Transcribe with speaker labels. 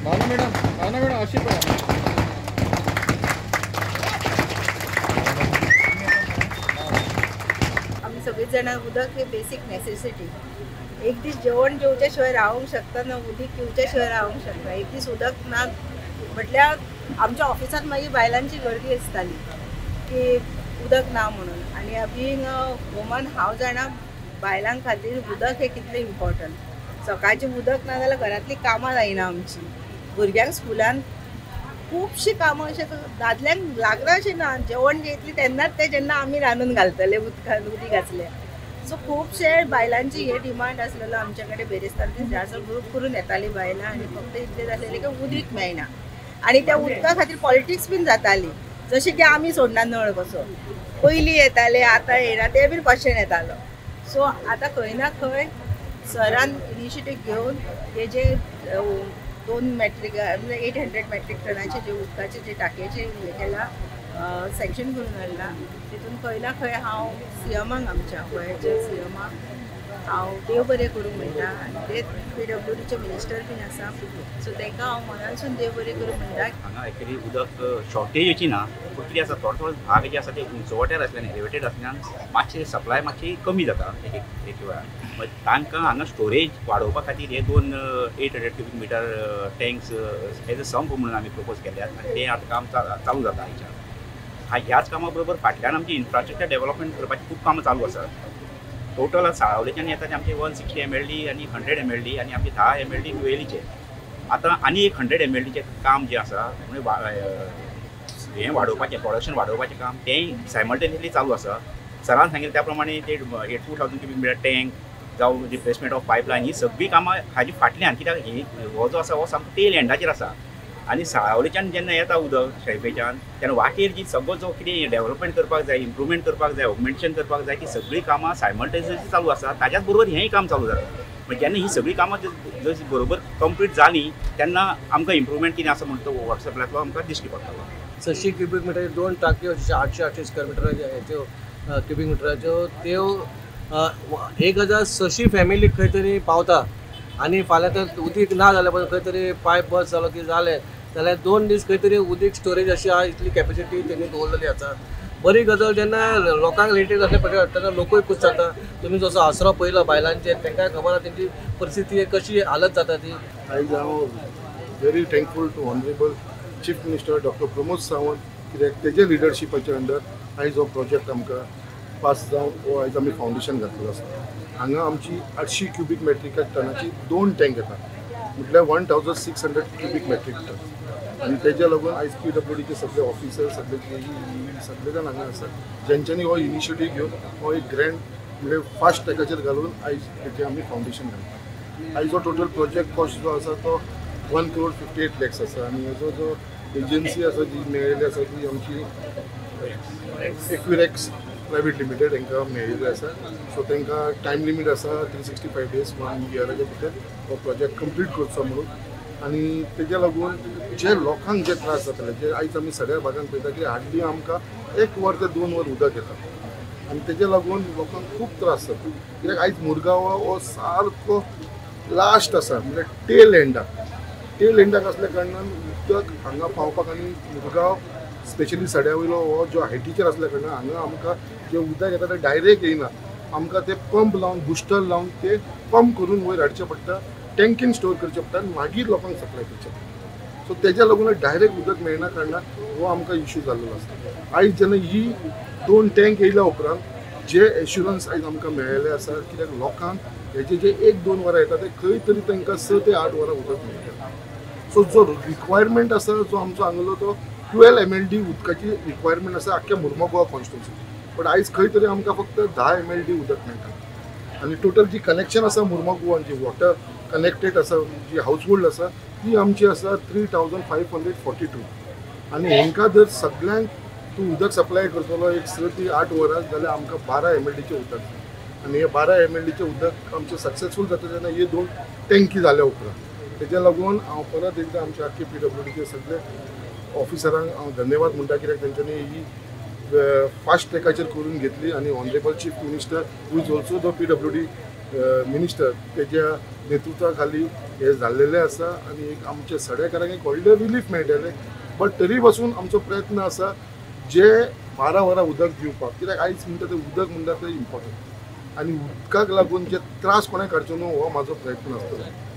Speaker 1: भावना madam अशी
Speaker 2: आम्ही सगळीच जाण उदक हे बेसिक नेसेसिटी. एक दीस जेवण जेवच्या शिवाय रावंक शकता ना उदीक पिवच्या शिवाय रावंक शकता. एक दीस उदक ना म्हटल्यार आमच्या ऑफिसात मागीर बायलांची गर्दी आसताली की उदक ना म्हणून. आनी बिंग वुमन हांव जाणा बायलां खातीर उदक हे कितलें इम्पॉर्टंट. सकाळचें उदक ना जाल्यार घरांतलीं कामां जायना आमची. भुरग्यांक स्कुलान खुबशीं कामां अशें दादल्यांक लागना अशें ना. जेवण जेयतली तेन्नाच ते जेन्ना आमी रांदून घालतले उदीक घातले. सो खुबशे बायलांची हे डिमांड आसलेलो आमचे कडेन बेरेस्तार जाचो ग्रूप करून येतालीं बायलां आनी फक्त इतलें जालेलें की उदीक मेळना. आनी त्या उदका खातीर पॉलिटिक्स बीन जाताली. जशें की आमी सोडना नळ कसो पयलीं येताले आतां येना ते बीन क्वेश्चन येतालो. सो आतां खंय ना खंय सरान इनिशिएटीव घेवन हे जे 2 मेट्रीक म्हणजे 800 मेट्रीक टनाचे जे उदकाचे जे टाकयेचे हे केला सँक्शन करून हाडला. तितून खंय ना खंय हांव सीएमाक आमच्या गोंयच्या सीएमाक हांव देव बरें करूं म्हणटा. आनी ते PWDचे मिनिस्टर बीन आसा सो तांकां हांव मनानसून देव बरें करूं म्हणटा.
Speaker 3: हांगा एक्चुअली उदक शॉर्टेज अशी ना पूण कितें आसा थोडो भाग जे आसा ते उंचवट्यार आसल्यान एलिवेटेड आसल्यान मातशें सप्लाय मातशी कमी जाता एक वेळार. तांकां हांगा स्टोरेज वाडोवपा खातीर हे 2 800 cubic metre tanks as a sump म्हणून आमी प्रपोज केल्यात आनी तें आतां काम चालू जाता हांगच्यान. ह्याच कामा बरोबर फाटल्यान आमची इन्फ्रास्ट्रक्चर डेव्हलपमेंट करपाची खूब कामां चालू आसा. टोटल साळावलेच्यान येता ते आमचे 160 MLD आनी 100 MLD आनी आमचे 10 MLD वेलीचे. आतां आनी एक 100 MLDचें काम जें आसा म्हणजे हें वाडोवपाचें प्रोडक्शन वाडोवपाचें काम तेंय सायमल्टेनियसली चालू आसा. सरान सांगिल्लें त्या प्रमाणे ते 2000 क्युबिक मिटर टँक जावं रिप्लेसमेंट ऑफ पायपलायन ही सगळीं कामां हाजी फाटल्यान कित्याक हो जो आसा हो सामको टेल एंडाचेर आसा. आनी साळावलेच्यान जेन्ना येता उदक शेळपेच्यान तेन्ना वाटेर जी सगळो जो कितें डेव्हलपमेंट करपाक जाय इम्प्रुवमेंट करपाक जाय ऑगमेंटेशन करपाक जाय ती सगळीं कामां सायमल्टेनियसली चालू आसा. ताच्याच बरोबर हेंय काम चालू जाता. म्हणजे जेन्ना ही सगळीं कामां जर बरोबर कंप्लीट जालीं तेन्ना आमकां इम्प्रुवमेंट कितें आसा म्हणटा तो वॉट्सएपलांतलो आमकां दिश्टी पडटलो.
Speaker 4: 600 क्युबिक मिटर 2 टांक्यो 800 स्क्वेअर मिटर हेच्यो क्युबिक मिटराच्यो त्यो 1600 फॅमिली खंय तरी पावता. आनी फाल्यां तर उदीक ना जाल्यार पण खंय तरी पायप बस जालो की जालें जाल्यार 2 दीस खंय तरी उदीक स्टोरेज अशी आहा इतली कॅपेसिटी तेणी दवरलेली आसा. बरी गजाल जेन्ना लोकांक रिलेटेड असले पडटा तेन्ना लोकूय खूश जाता. तुमी जसो आसरो पळयलो बायलांचे तांकां खबर आसा तेंची परिस्थिती कशी हालत जाता ती.
Speaker 5: आयज हांव very thankful to honourable chief minister doctor Pramod Sawant कित्याक तेजे लिडरशिपाच्या अंडर आयज हो प्रोजेक्ट आमकां पास जावन हो आयज आमी फावंडेशन घातलेलो आसा. हांगा आमची 800 क्युबिक मेट्रीक टनाची 2 टँक येता म्हटल्यार 1600 क्युबिक मेट्रीक टन. आनी तेज्या लागून आयज PWDचे सगळे ऑफिसर सगळे जाण हांगा आसात जेंच्यांनी हो इनिशिएटीव घेवन हो एक ग्रँड म्हणजे फास्ट ट्रॅकाचेर घालून आयज तेजें आमी फावंडेशन घालता. आयज हो टोटल प्रोजेक्ट कॉस्ट जो आसा तो 1,58 lakhs आसा. आनी हेजो जो एजन्सी आसा जी मेळिल्ली आसा ती आमची एक्विरेक्स प्रायवेट लिमिटेड तांकां मेळिल्ली आसा. सो तांकां टायम लिमीट आसा 365 days 1 yearaच्या भितर हो प्रोजेक्ट कंप्लीट करचो म्हणून. आनी तेज्या लागून जे लोकांक जे त्रास जाताले जे आयज आमी सगळ्या भागांत पळयता की हार्डली आमकां 1 वर ते 2 वर उदक येता. आनी तेज्या लागून लोकांक खूब त्रास जाता कित्याक आयज मुरगांव हो सारको लास्ट आसा म्हणजे टेल एंडाक असल्या कारणान उदक हांगा पावपाक आनी मुरगांव स्पेशली सड्या वयलो हो जो हायटीचेर असल्या कारणान हांगा आमकां जे उदक येता तें डायरेक्ट येयना. आमकां ते पंप लावन बुस्टर लावन ते पंप करून वयर हाडचें पडटा टँकीन स्टोर करचें पडटा आनी मागीर लोकांक सप्लाय करचें पडटा. सो तेज्या लागून डायरेक्ट उदक मेळना कारणान हो आमकां इश्यू जाल्लो आसा. आयज जेन्ना ही 2 टँक येयल्या उपरांत जे एश्युरन्स आयज आमकां मेळिल्ले आसा कित्याक लोकांक हेजे जे 1-2 वरां येता ते खंय तरी तांकां 6 ते 8 वरां उदक मेळटा. सो जो रिक्वायरमेंट आसा जो आमचो हांगलो तो 12 MLD उदकाची रिक्वायरमेंट आसा आख्ख्या मुर्मगांव कॉन्स्टिट्युन्सी. बट आयज खंय तरी आमकां फक्त 10 MLD उदक मेळटा. आनी टोटल जी कनेक्शन आसा मुर्मगांवान जी वॉटर कनेक्टेड आसा जी हावजहोल्ड आसा ती आमची आसा 3542. आनी हेंकां जर सगळ्यांक तूं उदक सप्लाय करतलो एक 6 ते 8 वरां जाल्यार आमकां 12 MLDचें उदक जाय. आनी हे 12 MLDचें उदक आमचें सक्सेसफूल जाता तेन्ना हे 2 टँकी जाल्या उपरांत तेज्या लागून हांव परत एकदां आमच्या आख्खे PWDचे सगळे ऑफिसरांक हांव धन्यवाद म्हणटा कित्याक तेंच्यांनी ही फास्ट ट्रॅकाचेर करून घेतली. आनी honourable chief minister who is also the PWD minister तेज्या नेतृत्वा खाली हे जाल्लेले आसा आनी एक आमच्या सड्याकारांक एक व्हडलें रिलीफ मेळटलें. बट तरी पासून आमचो प्रयत्न आसा जे 12 वरां उदक दिवपाक, कित्याक आयज म्हणटा तें उदक म्हणटा तें इम्पॉर्टंट आनी उदकाक लागून जे त्रास कोणें काडचे न्हू हो म्हाजो प्रयत्न आसतलो.